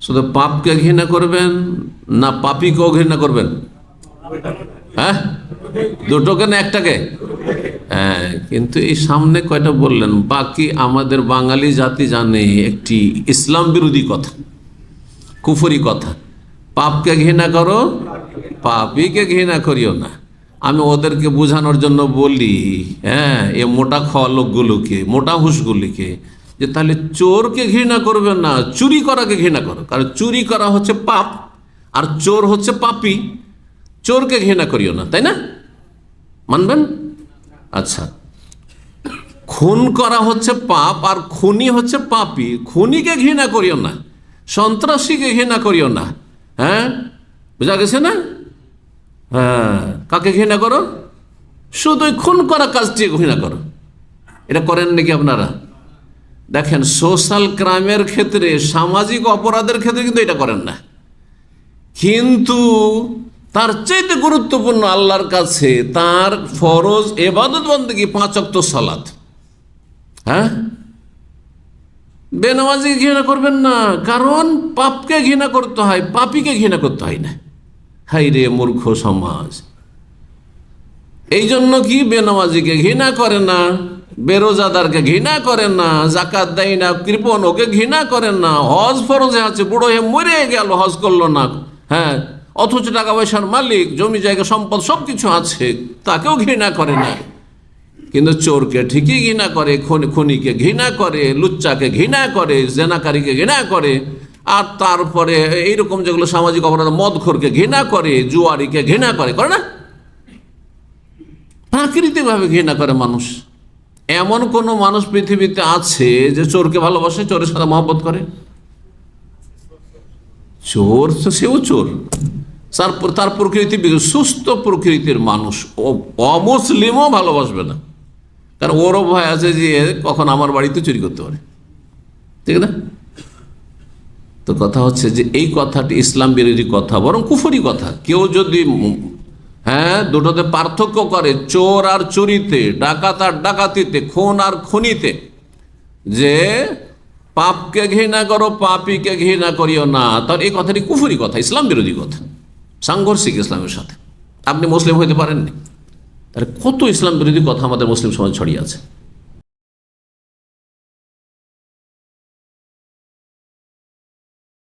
শুধু পাপকে ঘৃণা করবেন না পাপীকেও ঘৃণা করবেন? হ্যাঁ, দুটোকে না একটাকে? হ্যাঁ, কিন্তু এই সামনে কয়টা বললেন, বাকি আমাদের বাঙালি জাতি জানে একটি ইসলাম বিরোধী কথা, কুফরি কথা, পাপকে ঘৃণা করো, পাপীকে ঘৃণা করিও না। আমি ওদেরকে বোঝানোর জন্য বলি, হ্যাঁ, এ মোটা খাওয়া লোকগুলোকে, মোটা হুঁশগুলিকে, যে তাহলে চোরকে ঘৃণা করবে না, চুরি করাকে ঘৃণা করো, কারণ চুরি করা হচ্ছে পাপ আর চোর হচ্ছে পাপী। চোরকে ঘৃণা করিও না, তাই না? মানবেন? আচ্ছা, খুন করা হচ্ছে পাপ আর খুনি হচ্ছে পাপী, খুনিকে ঘৃণা করিও না, সন্ত্রাসীকে ঘৃণা করিও না। হ্যাঁ, বোঝা গেছে না? হ্যাঁ, কাকে ঘৃণা করো? শুধু খুন করা কাজটি ঘৃণা করো। এটা করেন নাকি আপনারা? দেখেন, সোশ্যাল ক্রাইমের ক্ষেত্রে, সামাজিক অপরাধের ক্ষেত্রে কিন্তু এটা করেন না, কিন্তু তার চাইতে গুরুত্বপূর্ণ আল্লাহর কাছে তার ফরজ ইবাদত বন্দেগী 5 ওয়াক্ত সালাত। হ্যাঁ, বেনামাজি ঘৃণা করবেন না, কারণ পাপকে ঘৃণা করতে হয়, পাপীকে ঘৃণা করতে হয় না। হাই রে মূর্খ সমাজ! এই জন্য কি বেনামাজিকে ঘৃণা করে না, বেরোজাদারকে ঘৃণা করেন না, জাকাত দেয় না, কৃপণ, ওকে ঘৃণা করেন না, হজ ফরজে আছে, বুড়ো হয়ে মরে গেল, হজ করলো না, হ্যাঁ, অথচ টাকা পয়সার মালিক, জমি জায়গা সম্পদ সবকিছু আছে, তাকেও ঘৃণা করে না। কিন্তু চোরকে ঠিকই ঘৃণা করে, খুনিকে ঘৃণা করে, লুচ্চাকে ঘৃণা করে, জেনাকারীকে ঘৃণা করে, আর তারপরে এইরকম যেগুলো সামাজিক অপরাধ, মদখোরকে ঘৃণা করে, জুয়ারিকে ঘৃণা করে, করে না? প্রাকৃতিকভাবে ঘৃণা করে মানুষ। এমন কোন মানুষ পৃথিবীতে আছে যে চোরকে ভালোবাসে, চোরের সাথে মহব্বত করে? চোর তো সেও চোর, তার প্রকৃতি সুস্থ প্রকৃতির মানুষ, অমুসলিমও ভালোবাসবে না, কারণ ওরও ভয় আছে যে কখন আমার বাড়িতে চুরি করতে পারে, ঠিক না? তো কথা হচ্ছে যে এই কথাটি ইসলাম বিরোধী কথা, বরং কুফরি কথা। কেউ যদি দুটোতে পার্থক্য করে, চোর আর চুরিতে, ডাকাত আর ডাকাতিতে, খুন আর খুনিতে, যে পাপকে ঘৃণা করো, পাপীকে ঘৃণা করিও না, তার এই কথাটি কুফরি কথা, ইসলাম বিরোধী কথা, সাংঘর্ষিক ইসলামের সাথে। আপনি মুসলিম হইতে পারেননি, তাহলে কত ইসলাম বিরোধী কথা আমাদের মুসলিম সমাজ ছড়িয়ে আছে।